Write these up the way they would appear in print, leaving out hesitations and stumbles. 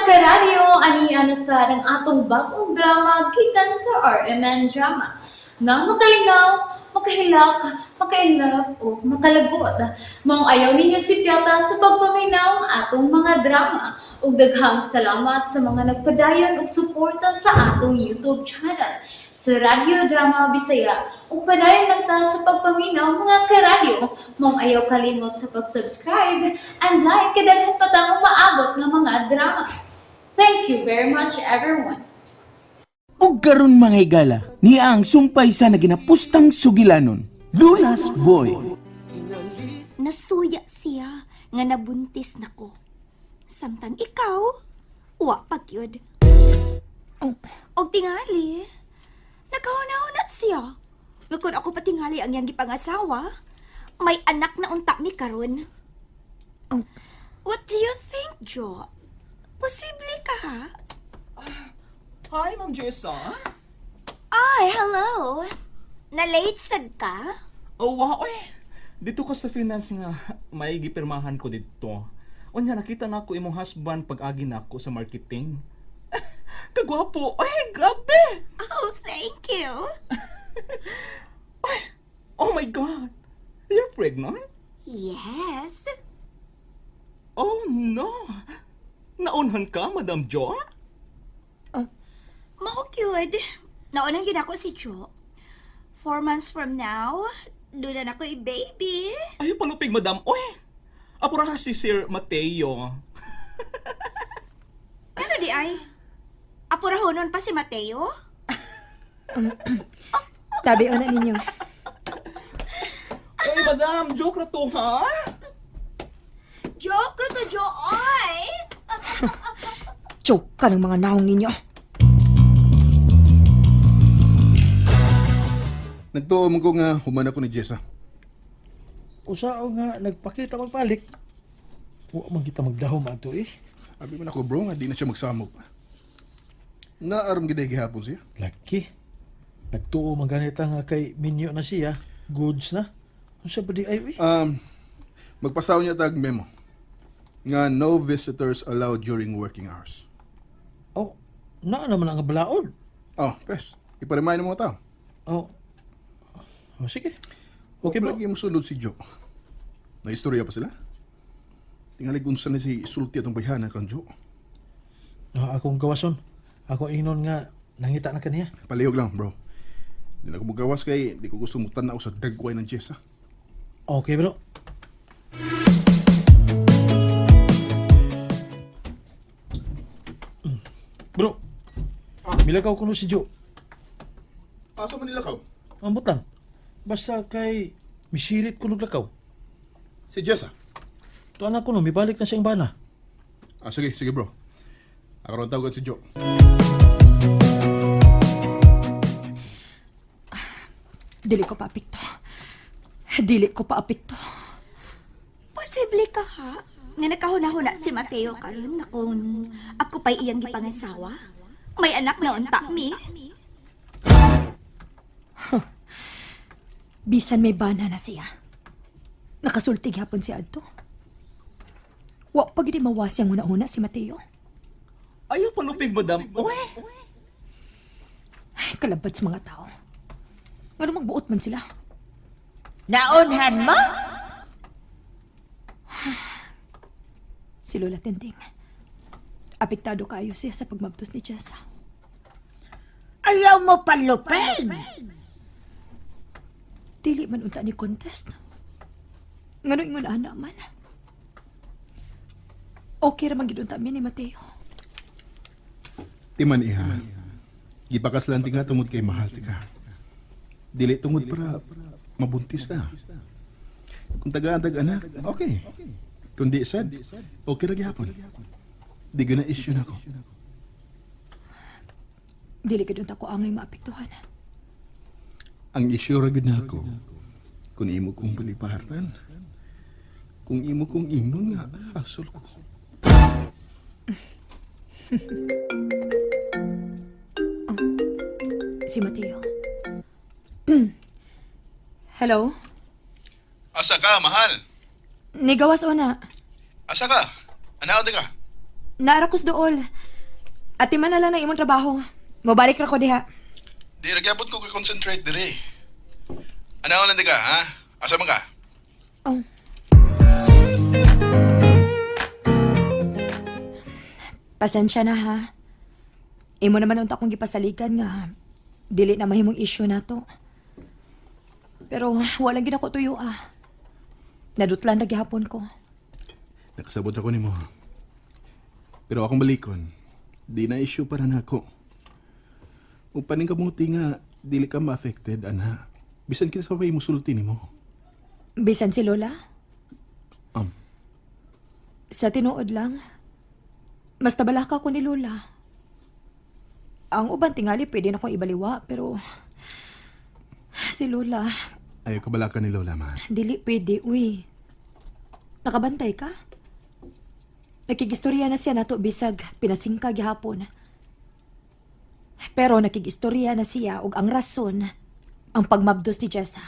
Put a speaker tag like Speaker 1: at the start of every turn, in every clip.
Speaker 1: karadyo, ani sa ng atong bagong drama gikan sa RMN Drama. Nga makalingaw, makahilak, makailove, o makalagot. Maong ayaw ninyo si Piata sa pagpaminaw ang atong mga drama. Ug daghang salamat sa mga nagpadayon ug suporta sa atong YouTube channel sa Radyo Drama Bisaya. Ug padayon lang ta sa pagpaminaw mga karadyo. Maong ayaw kalimot sa pag-subscribe and like kadaghan pa tang maabot ng mga drama. Thank you very much everyone.
Speaker 2: Ug karon mga higala, niya ang sumpay sa naginapustang sugilanon, Lulas Boy.
Speaker 3: Nasuya siya nga nabuntis nako. Samtang ikaw, wa pagyud. Og tingali, nagkahuna-huna siya. Ngakon ako patingali ang yang gipangasawa, may anak na unta mi karon. What do you think, Jo? Posible ka ha?
Speaker 4: Hi, Ma'am Jessa.
Speaker 3: Ay, hello. Na-late sad ka?
Speaker 4: Oh, wow, eh. Dito ko sa finance nga, may gipirmahan ko dito. Unya, nakita na ako imong husband pag-agi na ako sa marketing. Kagwapo. Ay, grabe.
Speaker 3: Oh, thank you.
Speaker 4: Ay, oh my God. You're pregnant?
Speaker 3: Yes.
Speaker 4: Oh, no. Naunhan ka, Madam Jo?
Speaker 3: Mao-cute. Naunang yun ako si Jo. 4 months from now, doon na ako i-baby.
Speaker 4: Ayaw palupig, Madam. Uy, apura si Sir Mateo.
Speaker 3: Ano di ay? Apurahonon pa si Mateo?
Speaker 5: Tabi na ninyo.
Speaker 4: Ay, Madam, joke na to, ha?
Speaker 3: Joke to Jo, ay!
Speaker 5: Choke ka ng mga naong ninyo.
Speaker 6: Nagtuo mo ko nga human ako ni Jessa.
Speaker 7: Usao nga nagpakita magbalik. Wa man kita magdahom ato eh.
Speaker 6: Abi man ako bro nga di na siya magsamok. Naaram giday gihapon siya.
Speaker 7: Laki. Nagtuo man ganita nga kay Minyo na siya. Goods na. Unsa ba di ay eh?
Speaker 6: Magpasaw niya tag memo. Nga no visitors allowed during working hours.
Speaker 7: Oh, naa naman ang balaod.
Speaker 6: Oh, pes. Iparemind ng mga tao.
Speaker 7: Oh. Oh, sige. Okay bro.
Speaker 6: Lagi mo sunod si Joe. Naistorya pa sila? Tingali kung saan na si sulti atong bayhana kang Joe.
Speaker 7: Ah, akong gawason. Ako ingnon nga nangita na kaniya.
Speaker 6: Palihog lang bro. Di na ko magawas kay di ko gusto mong tanaw sa dagway ng Jessa.
Speaker 7: Okay bro. Bro, milakaw ko no si Joe.
Speaker 6: Asa man nila ka?
Speaker 7: Ambot lang. Basta kay misirit ko lakaw.
Speaker 6: Si Jessa.
Speaker 7: Tuan ako no, mibalik na siyang bana.
Speaker 6: Sige, sige bro. Ako ron tawagan si Joe.
Speaker 5: Dili ko pa apikto. Dili ko pa apikto.
Speaker 3: Posible ka ha? Nga nakahuna-huna si Mateo karon na kung ako pa'y iyang gipangasawa? May anak na unta mi.
Speaker 5: Bisan may bana na siya. Nakasultig hapon si Adto. Wa pa gid mawasi ang una-una si Mateo.
Speaker 4: Ayaw palupig, Madam. Uy.
Speaker 5: Ay, kalabad sa mga tao. Ano magbuot man sila?
Speaker 8: Naunhan mo?
Speaker 5: Si Lola Tending. Apektado kaayo siya sa pagmabtos ni Jessa.
Speaker 8: Ayaw mo palupig?
Speaker 5: Dili man unta ni contest. Ngano ingon ana man. Okay ra man gid unta mi ni Mateo.
Speaker 6: Timan iha. Gipakas lang ti nga tungod kay mahal ti ka. Dili tungod para mabuntis ka. Kung taga-antag anak, okay. Kung di sad, okay ra gyapon. Di gana issue na ko.
Speaker 5: Dili gid unta ko angay maapektuhan.
Speaker 6: Ang issue ra gid nako. Kung imo kong baliparan. Kung imo kong ingnon nga hasol ko.
Speaker 5: Si Mateo. Hello?
Speaker 6: Asa ka, mahal?
Speaker 5: Nigawas o na.
Speaker 6: Asa ka? Anaw ka?
Speaker 5: Naarakos dool. Ati man na lang ng imong trabaho. Mabalik ra ko diha.
Speaker 6: Di, nagyapon ko concentrate dire. Ano lang ka, ha? Asa man ka?
Speaker 5: Oh. Pasensya na ha. Imo naman unta akong gipasaligan nga dili na mahimong issue na to. Pero walang gid ako tuyo ah. Nadutlan na gihapon ko.
Speaker 6: Nakasabot ako ni mo. Pero akong balikon, di na issue para nako. Upaning kamuti nga, dili ka ma-affected, ana. Bisan kinsa pa musulti ni mo.
Speaker 5: Bisan si Lola,
Speaker 6: Um,
Speaker 5: sa tinuod lang, mas tabalaka ko ni Lola. Ang uban tingali pwede na akong ibaliwa, pero si Lola,
Speaker 6: ayaw ka bala ka ni Lola, man.
Speaker 5: dili pwede, uy. Nakabantay ka? Nakigistorya na siya nato bisag pinasingka gihapon. Pero nakigistorya na siya og ang rason ang pagmabdos ni Jessa.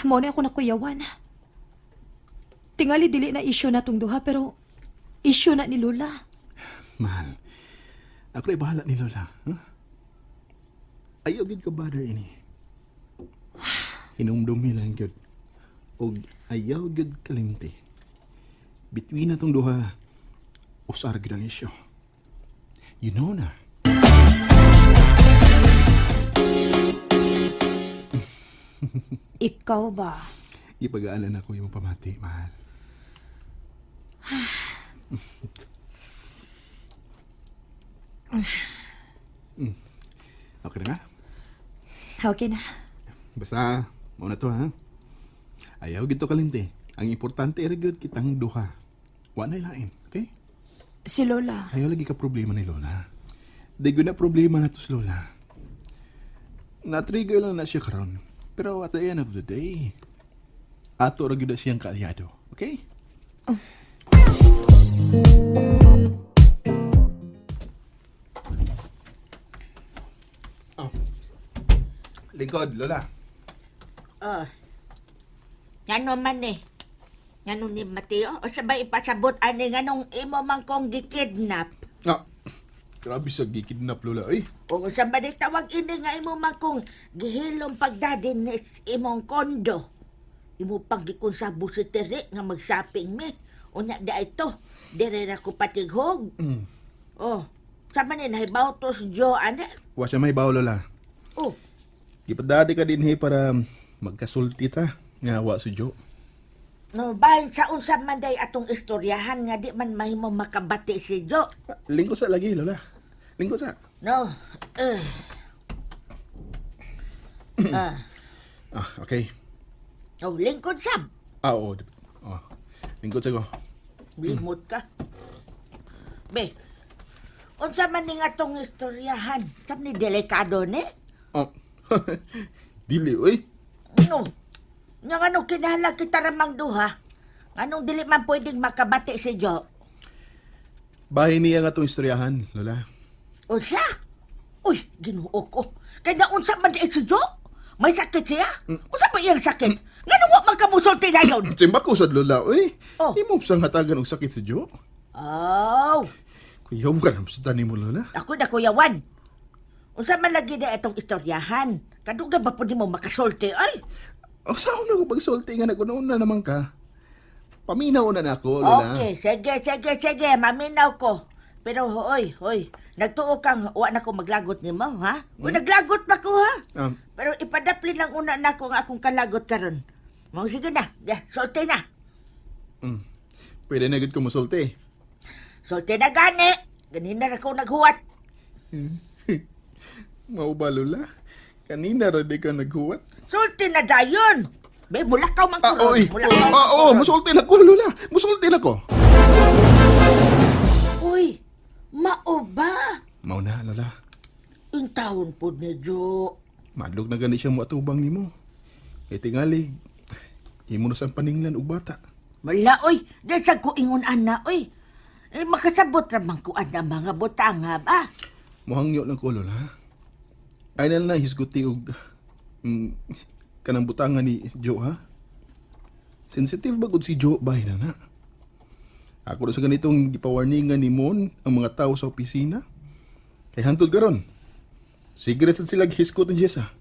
Speaker 5: Mo na ako nakuyawan. Tingali dili na issue na tong duha pero issue na ni Lola.
Speaker 6: Mahal, ako rin bahala ni Lola. Huh? Ayaw gid ka bother ini. Hinumdumi lang gid. Og ayaw gid kalimti. Between na tong duha, usar gid ang isyo. You know na.
Speaker 5: Ikaw ba?
Speaker 6: Ipag-aalan ako yung pamati, mahal. Okay na nga?
Speaker 5: Okay na.
Speaker 6: Basta, mauna to ha. Ayaw gito kalimti. Ang importante ay gyud kitang duha. Wa na lain, okay?
Speaker 5: Si Lola.
Speaker 6: Ayaw lagi ka problema ni Lola. Di gyud na problema na to si Lola. Na-trigger lang na siya karon. Pero at the end of the day, ato ra gyud na siyang kaalyado, okay? Oh. Lingkod, Lola.
Speaker 8: Oh. Ngano man eh. Ngano ni Mateo? O sabay ipasabot ani nganong imo man kong gikidnap.
Speaker 6: Nga, grabe sa gikidnap, Lola. Ay,
Speaker 8: O sabay tawag ini nga imo man kong gihilom pagdadin ni imong kondo. Imo pagikon sa busiteri nga mag-shopping mi. Unya da ito, dire ra ko patighog. Oh, sama ni nahibaw to si Jo, ane?
Speaker 6: wa siya may baw, Lola.
Speaker 8: Oh,
Speaker 6: Gipadati ka din para magkasulti ta. Nga, wa si Jo.
Speaker 8: no, bahin sa unsa man day atong istoryahan nga di man mahimo makabati si Jo.
Speaker 6: Lingkod sa lagi, Lola. Lingkod sa.
Speaker 8: No,
Speaker 6: Okay.
Speaker 8: oh, lingkod sab.
Speaker 6: Oo. Oh. Lingkod sa ko.
Speaker 8: Limot ka. Be, unsa man ning atong istoryahan? Sab ni delikado ni?
Speaker 6: Oh. Dili, oy.
Speaker 8: No. Nga ano kinahanglan kita ramang duha? Anong dili man pwedeng makabati si Jo?
Speaker 6: Bahay niya nga itong istoryahan, Lola.
Speaker 8: Unsa? Uy, Ginoo ko. Kaya na unsa man di si Jo? May sakit siya? Unsa pa iyang sakit? Ngano wa man kamusulti na yun?
Speaker 6: Simba ko sa Lola, oy.
Speaker 8: Oh.
Speaker 6: Di mo sang hatagan og sakit si Jo.
Speaker 8: Oh,
Speaker 6: Kuyaw ka na sa tani mo, Lola.
Speaker 8: ako na kuyawan. Unsa man lagi na itong istoryahan? Kaduga ba po di mo makasulti, ay?
Speaker 6: O saan na ko pagsulti nga naguna naman ka? Paminaw na ako, Lola.
Speaker 8: Okay, sige, maminaw ko. Pero hoy, nagtuo kang wa na ko maglagot nimo, ha? O naglagot pa ko, ha? Pero ipadapli lang una na ko nga akong kalagot karon. Mo sige na, sulti na.
Speaker 6: Pwede na gud ko musulti.
Speaker 8: Sulti na gani. Ganina ra ko naghuwat.
Speaker 6: Mao ba, Lola? Kanina ra di ka naghuwat.
Speaker 8: Sulti na dayon. Be, mulakaw man ko.
Speaker 6: Oy.
Speaker 8: Mulakaw man
Speaker 6: Oo,
Speaker 8: ko.
Speaker 6: musulti na ko, Lola. Musulti na ko.
Speaker 8: Uy, mao ba?
Speaker 6: Mao na, Lola.
Speaker 8: Yung taon po ni Jo.
Speaker 6: Madlog na gani siya mo atubang nimo. Kay tingali, imo na sang paninglan og bata.
Speaker 8: Wala, oy. Dahil ko ingon ana, oy. Makasabot ramang kuan na mga butanga ba?
Speaker 6: Mohangyo lang ko, Lola. Ay na hisguti og kanang butangan ni Jo, ha? Sensitive ba gud si Jo bahay na na? Ako na sa ganitong gipawarningan ni Mon ang mga tao sa opisina. Kay hantod karon. Sigret sad sila gihiskot ni Jessa.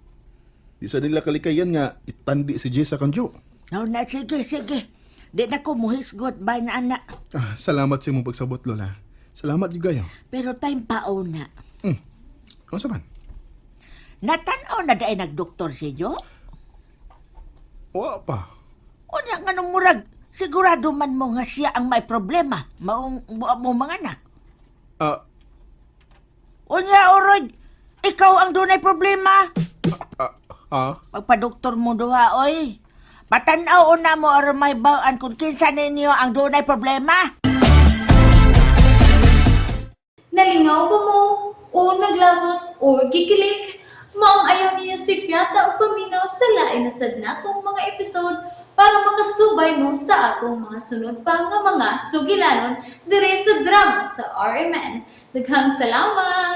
Speaker 6: Di sa nila kalikayan nga itandi si Jessa kanjo.
Speaker 8: Oh, na, sige, sige. Di na ko muhisgot ba na anak.
Speaker 6: Salamat sa imong pagsabot, Lola. Salamat yung gayo.
Speaker 8: Pero time paon na.
Speaker 6: Ano sa man?
Speaker 8: Natanaw na dahil nagdoktor si Jo?
Speaker 6: Wa pa.
Speaker 8: O niya nga nung murag, sigurado man mo nga siya ang may problema. Maong mo mga anak.
Speaker 6: Ah,
Speaker 8: O niya, Oroy, ikaw ang dunay problema. Pagpa-doktor mo duha, oy. Patanaw na mo aron may bawaan kung kinsa ninyo ang dunay problema.
Speaker 1: Nalingaw ba mo? O naglagot? O gikilik? Maong ayaw niyo si Piata o paminaw sa lain na sad natong mga episode para makasubay mo sa atong mga sunod pa nga mga sugilanon dire sa drama sa RMN. Daghang salamat!